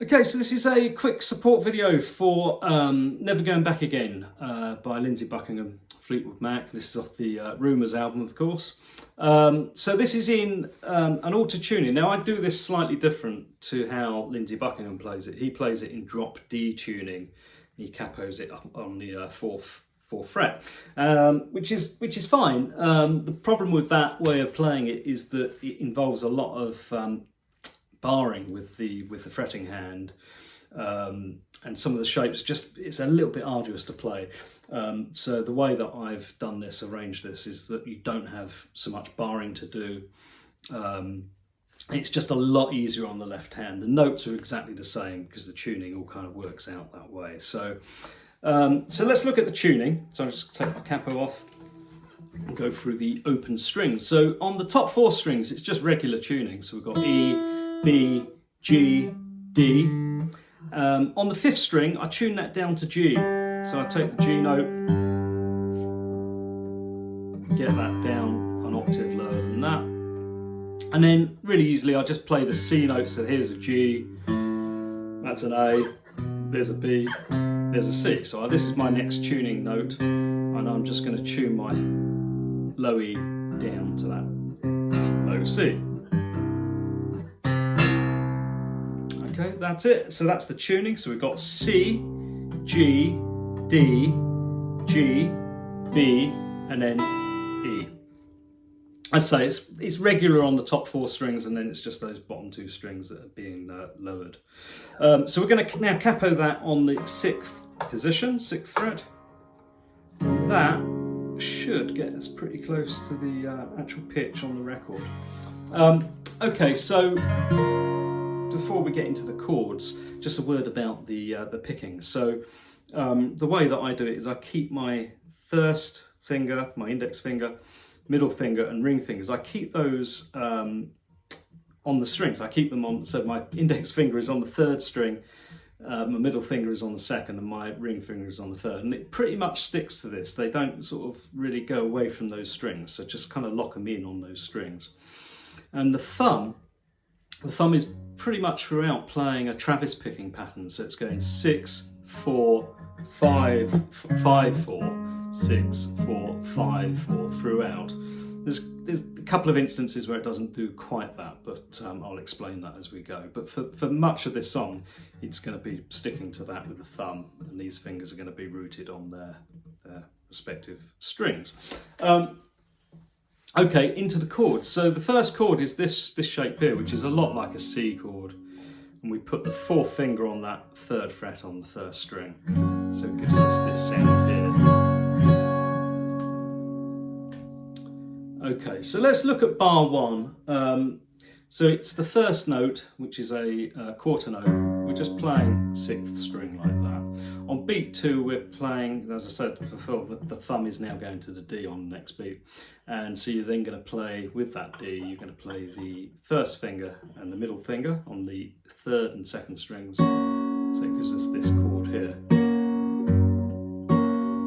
Okay, so this is a quick support video for Never Goin Back Again by Lindsey Buckingham, Fleetwood Mac. This is off the Rumours album, of course. So this is in an auto-tuning. Now, I do this slightly different to how Lindsey Buckingham plays it. He plays it in drop D tuning. He capos it up on the fourth fret, which is fine. The problem with that way of playing it is that it involves a lot of barring with the fretting hand, and some of the shapes it's a little bit arduous to play. So the way that I've done this, arranged this, is that you don't have so much barring to do. It's just a lot easier on the left hand. The notes are exactly the same because the tuning all kind of works out that way. So let's look at the tuning. So I'll just take my capo off and go through the open strings. So on the top four strings, it's just regular tuning. So we've got E, B, G, D. On the fifth string, I tune that down to G. So I take the G note, get that down an octave lower than that. And then really easily, I just play the C note. So here's a G, that's an A, there's a B, there's a C. So this is my next tuning note, and I'm just going to tune my low E down to that low C. Okay, that's it. So that's the tuning. So we've got C, G, D, G, B, and then E. I say it's regular on the top four strings, and then it's just those bottom two strings that are being lowered. So we're going to now capo that on the sixth position, sixth fret. And that should get us pretty close to the actual pitch on the record. Okay, so before we get into the chords, just a word about the picking. So the way that I do it is I keep my first finger, my index finger, middle finger and ring fingers, I keep those on the strings. I keep them on, so my index finger is on the third string, my middle finger is on the second, and my ring finger is on the third. And it pretty much sticks to this. They don't sort of really go away from those strings, so just kind of lock them in on those strings. And the thumb is pretty much throughout playing a Travis picking pattern. So it's going 6, 4, 5, 5, 4, 6, 4, 5, 4 throughout. There's a couple of instances where it doesn't do quite that, but I'll explain that as we go. But for much of this song, it's going to be sticking to that with the thumb, and these fingers are going to be rooted on their respective strings. Okay, into the chords. So the first chord is this shape here, which is a lot like a C chord. And we put the fourth finger on that third fret on the first string. So it gives us this sound here. Okay, so let's look at bar one. So it's the first note, which is a quarter note. We're just playing sixth string like that. On beat two, we're playing, as I said before, the thumb is now going to the D on the next beat. And so you're then going to play, with that D, you're going to play the first finger and the middle finger on the third and second strings. So it gives us this chord here.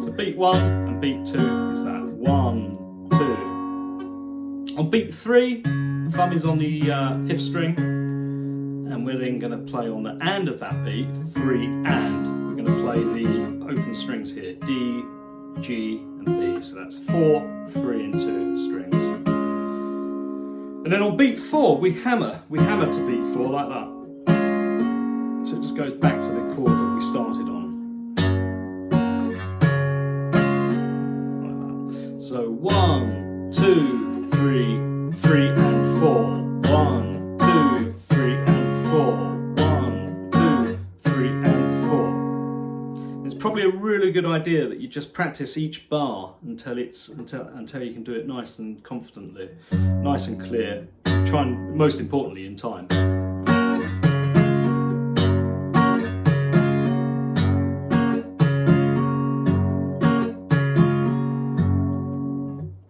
So beat one and beat two is that 1, 2. On beat three, thumb is on the fifth string, and we're then going to play on the and of that beat, 3 and. We're going to play the open strings here, D, G and B. So that's 4, 3 and 2 strings. And then on beat 4, we hammer to beat 4 like that. So it just goes back to the chord that we started on. Like that. So 1, 2, 3, 3 and 4. 1, 2, 3 and 4. 1, 2, 3 and 4. It's probably a really good idea that you just practice each bar until you can do it nice and confidently, nice and clear. Try and, most importantly, in time.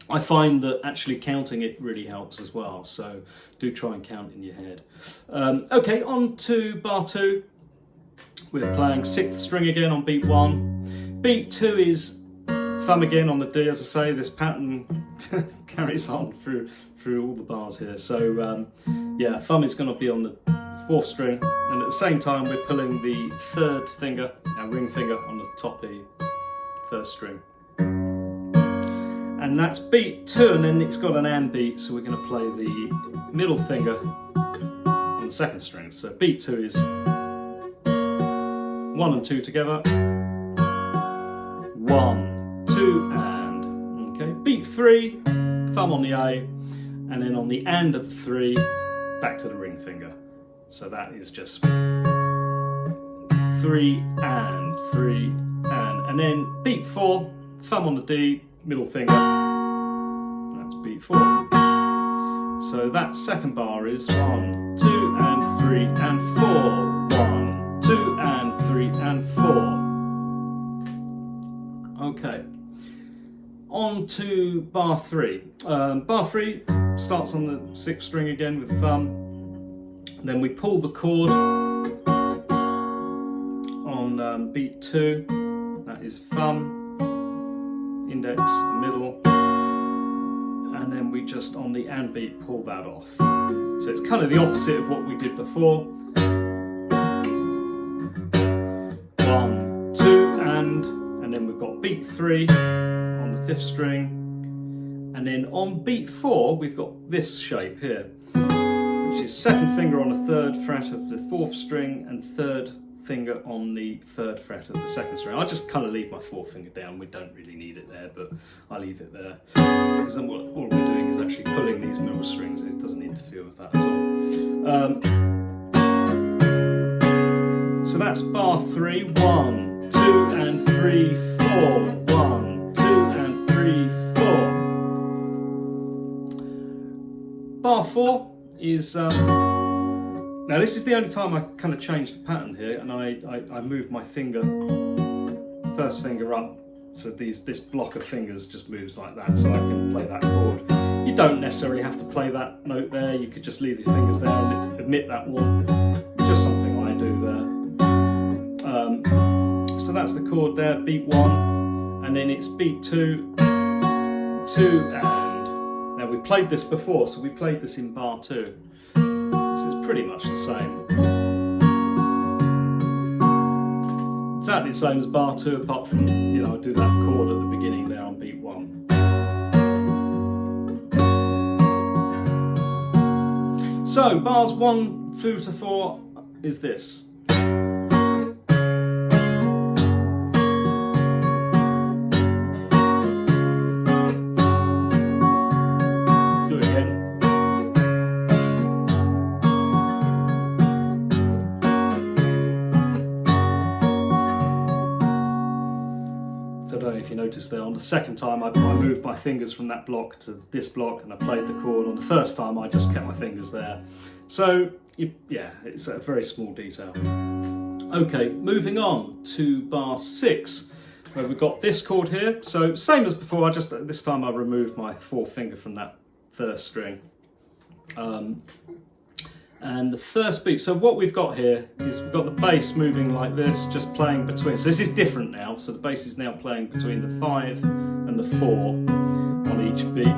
I find that actually counting it really helps as well, so do try and count in your head. Okay, on to bar two. We're playing sixth string again on beat one. Beat two is thumb again on the D. As I say, this pattern carries on through all the bars here. So yeah, thumb is going to be on the 4th string, and at the same time we're pulling the 3rd finger, our ring finger, on the top E, 1st string. And that's beat 2, and then it's got an and beat, so we're going to play the middle finger on the 2nd string. So beat 2 is 1 and 2 together, 1, 2 and. Okay, beat 3, thumb on the A, and then on the and of the 3, back to the ring finger. So that is just 3 and 3 and then beat 4, thumb on the D, middle finger. That's beat 4. So that second bar is 1, 2 and 3 and 4. 1, 2 and 3 and 4. Okay. On to bar 3. Bar 3 starts on the 6th string again with thumb. Then we pull the chord on beat 2. That is thumb, index, middle, and then we just on the and beat pull that off. So it's kind of the opposite of what we did before. 1, 2 and then we've got beat 3 on the 5th string, and then on beat 4 we've got this shape here, which is 2nd finger on the 3rd fret of the 4th string and 3rd finger on the 3rd fret of the 2nd string. I just kind of leave my 4th finger down. We don't really need it there, but I leave it there because then all we're doing is actually pulling these middle strings. It doesn't interfere with that at all. So that's bar 3. 1, 2 and 3, 4. 1, 2 and 3, 4. Bar 4 is now this is the only time I kind of changed the pattern here, and I moved my finger, 1st finger up, so this block of fingers just moves like that, so I can play that chord. You don't necessarily have to play that note there. You could just leave your fingers there and omit that one. Just something I do there. So that's the chord there, beat 1, and then it's beat 2, 2 and. Now we played this before, so we played this in bar 2. This is pretty much the same. Exactly the same as bar 2, apart from, you know, I do that chord at the beginning there on beat 1. So bars 1 through to 4 is this. If you notice there, on the 2nd time I moved my fingers from that block to this block and I played the chord. On the 1st time I just kept my fingers there. So yeah, it's a very small detail. Okay, moving on to bar 6, where we've got this chord here. So same as before, this time I removed my 4th finger from that 1st string. And the 1st beat, so what we've got here is we've got the bass moving like this, just playing between. So this is different now, so the bass is now playing between the 5 and the 4 on each beat.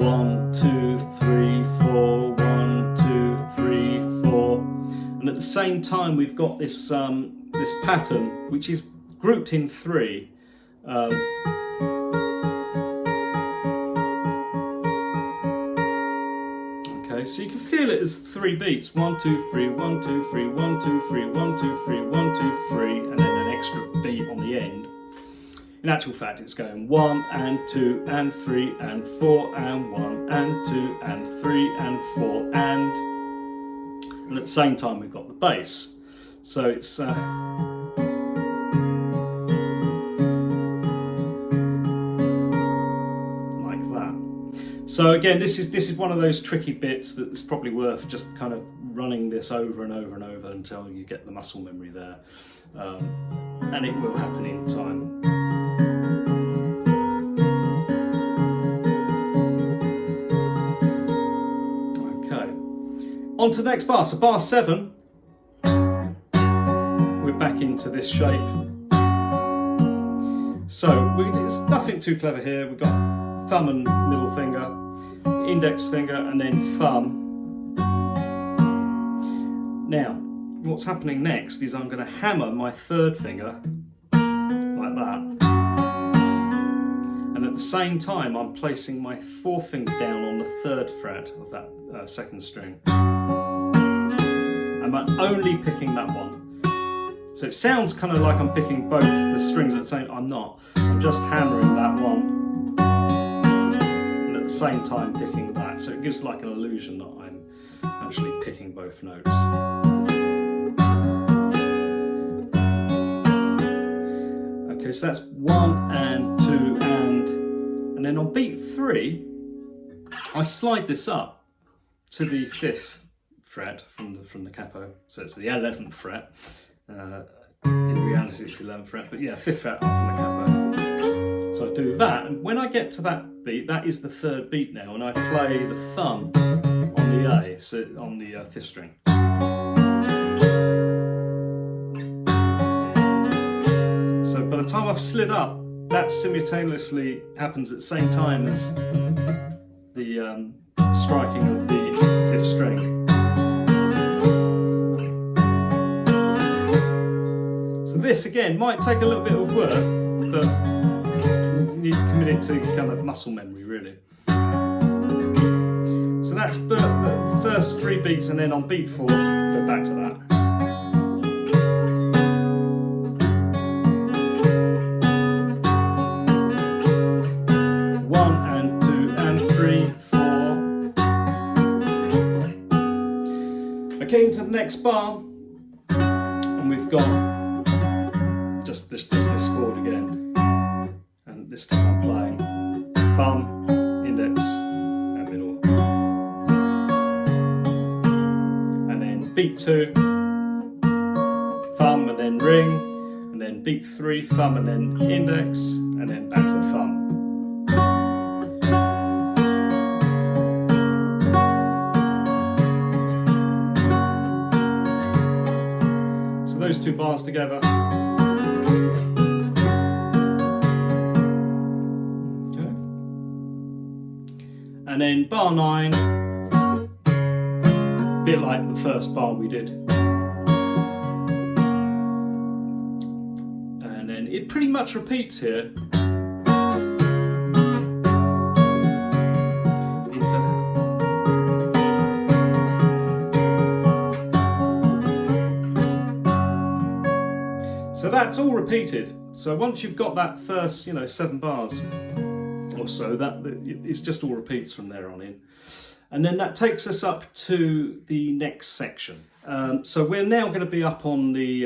1, 2, 3, 4, 1, 2, 3, 4. And at the same time we've got this this pattern which is grouped in 3. So you can feel it as 3 beats. 1, 2, 3, 1, 2, 3, 1, 2, 3, 1, 2, 3, 1, 2, 3, and then an extra beat on the end. In actual fact, it's going 1 and 2 and 3 and 4 and 1 and 2 and 3 and 4 and at the same time we've got the bass. So it's So again, this is one of those tricky bits that's probably worth just kind of running this over and over and over until you get the muscle memory there, and it will happen in time. Okay, on to the next bar. So bar 7, we're back into this shape. So there's nothing too clever here. We've got thumb and middle finger, index finger and then thumb. Now, what's happening next is I'm going to hammer my third finger like that, and at the same time I'm placing my fourth finger down on the third fret of that second string. I'm only picking that one. So it sounds kind of like I'm picking both the strings at the same time. I'm not. I'm just hammering that one and at the same time picking that. So it gives like an illusion that I'm actually picking both notes. Okay, so that's 1 and 2 and then on beat 3, I slide this up to the 5th fret from the capo. So it's the 11th fret. In reality it's the 11th fret, but yeah, 5th fret up from the capo. So I do that, and when I get to that beat, that is the 3rd beat now, and I play the thumb on the A, so on the 5th string. So by the time I've slid up, that simultaneously happens at the same time as the striking of the 5th string. This again might take a little bit of work, but you need to commit it to kind of muscle memory really. So that's the first 3 beats, and then on beat 4 go back to that. One and 2 and 3, 4. Okay, into the next bar, and we've got just this chord again, and this time I'm playing thumb, index, and middle, and then beat 2, thumb and then ring, and then beat 3, thumb and then index, and then back to the thumb. So those 2 bars together. And then bar 9, a bit like the first bar we did. And then it pretty much repeats here. So that's all repeated. So once you've got that first, 7 bars, so that it's just all repeats from there on in, and then that takes us up to the next section. So we're now going to be up on the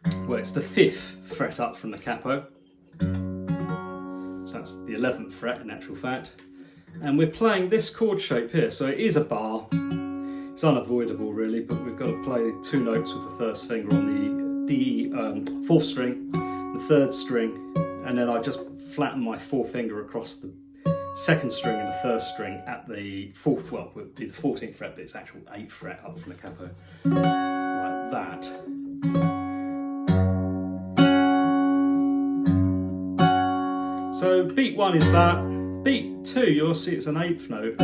it's the 5th fret up from the capo, so that's the 11th fret in actual fact, and we're playing this chord shape here. So it is a bar, it's unavoidable really, but we've got to play 2 notes with the first finger on the 4th string, the 3rd string, and then I just flatten my 4th finger across the 2nd string and the 1st string at the 4th, well, it would be the 14th fret, but it's actual 8th fret up from the capo, like that. So beat 1 is that. Beat 2, you'll see it's an 8th note,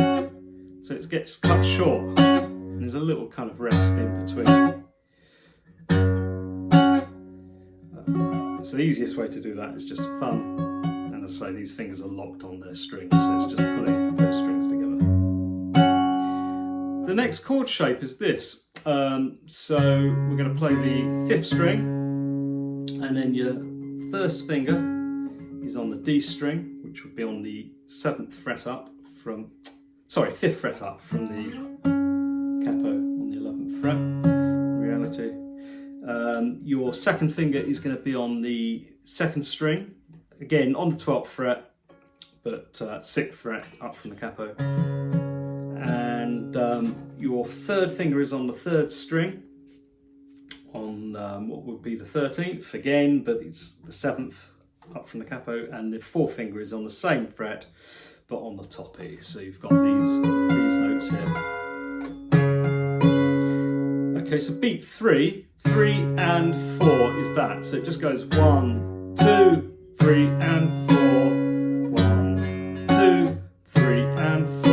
so it gets cut short, and there's a little kind of rest in between. So the easiest way to do that is just thumb. As I say, these fingers are locked on their strings, so it's just pulling those strings together. The next chord shape is this. So we're going to play the 5th string, and then your first finger is on the D string, which would be on the 7th fret up from, 5th fret up from the capo on the 11th fret, in reality. Your second finger is going to be on the 2nd string, again on the 12th fret, but 6th fret up from the capo. And your 3rd finger is on the 3rd string, on what would be the 13th again, but it's the 7th up from the capo, and the 4th finger is on the same fret, but on the top E. So you've got these notes here. Okay, so beat 3 and 4 is that. So it just goes 1, 2, 3 and 4, 1, 2, 3 and 4,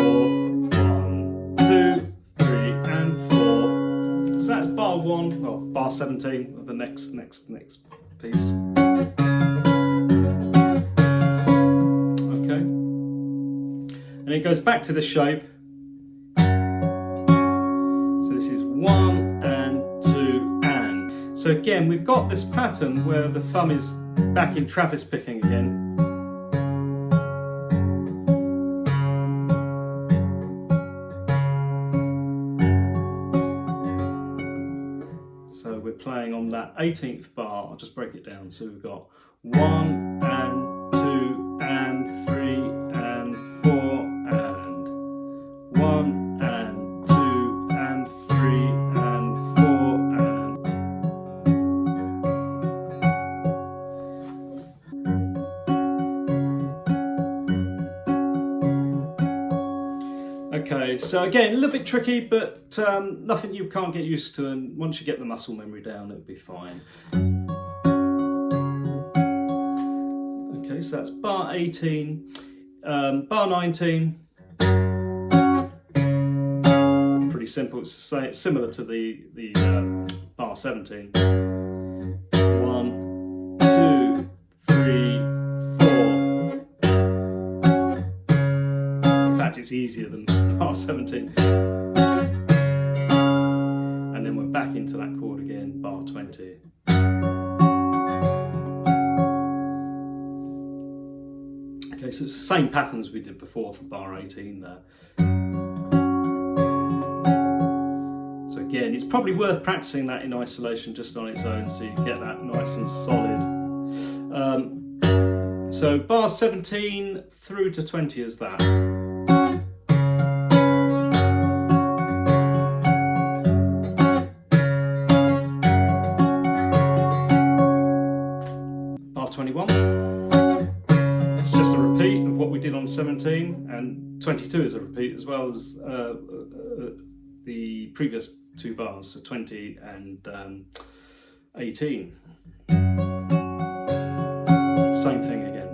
1, 2, 3 and 4. bar 1, well, bar 17 of the next piece. Okay, and it goes back to the shape. So this is 1 and 2 and. So again, we've got this pattern where the thumb is back in Travis picking again. So we're playing on that 18th bar. I'll just break it down. So we've got 1 and 2 and 3 and 4 and 1 and 2 and 3 and 4 and. Okay, so again, a little bit tricky, but nothing you can't get used to, and once you get the muscle memory down, it'll be fine. Okay, so that's bar 18, bar 19. Pretty simple. It's similar to the bar 17. 1, 2, 3, 4. In fact, it's easier than bar 17. And then we're back into that chord again, bar 20. Okay, so it's the same patterns we did before for bar 18 there. So again, it's probably worth practicing that in isolation just on its own so you get that nice and solid. So bar 17 through to 20 is that. Bar 21. It's just a repeat of what we did on 17, and 22 is a repeat as well as the previous 2 bars, so 20 and 18. Same thing again.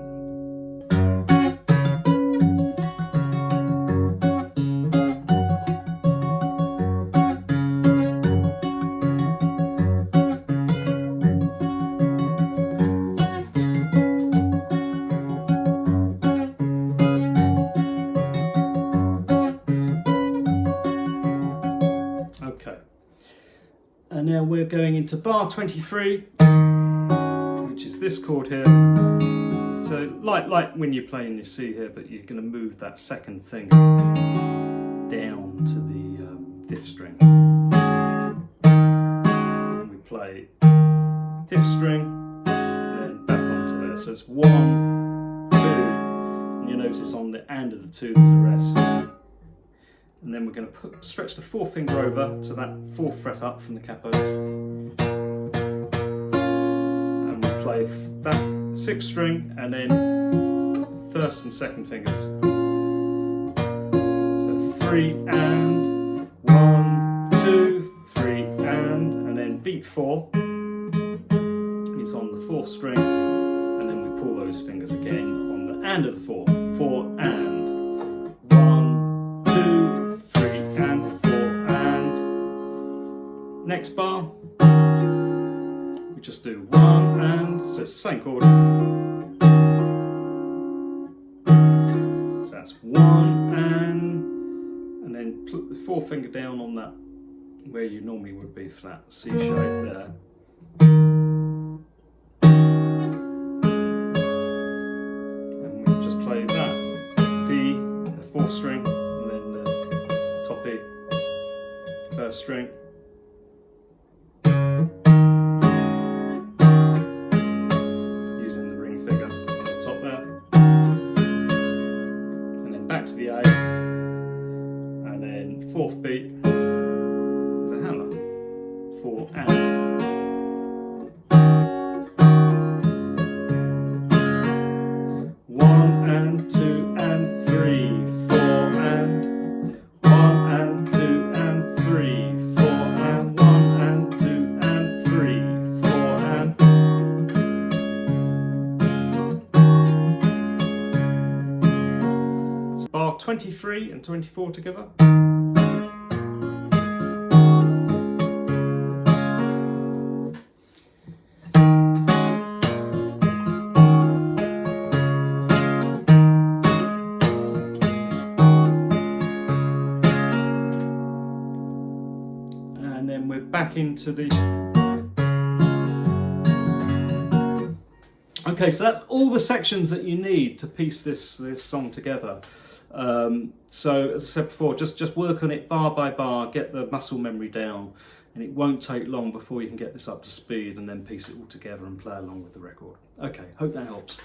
And now we're going into bar 23, which is this chord here. So like when you're playing your C here, but you're going to move that second finger down to the 5th string. And we play 5th string, and then back onto there. So it's 1, 2, and you notice on the end of the 2 there's a rest. And then we're going to stretch the 4th finger over to that 4th fret up from the capos. And we play that 6th string and then 1st and 2nd fingers. So 3 and, 1, 2, 3 and then beat 4 is on the 4th string, and then we pull those fingers again on the end of the 4. 4 and. 1, 2, 3 and 4 and. Next bar, we just do 1 and, so it's the same chord. So that's 1 and then put the 4th finger down on that where you normally would be for that C shape there. And we just play that, the 4th string, and then the top E, 1st string. Using the ring finger on the top there. And then back to the A. And then 4th beat is a hammer. 4 and. Bar 23 and 24 together. back into the... Okay, so that's all the sections that you need to piece this song together. So as I said before, just work on it bar by bar, get the muscle memory down, and it won't take long before you can get this up to speed and then piece it all together and play along with the record. Okay, hope that helps.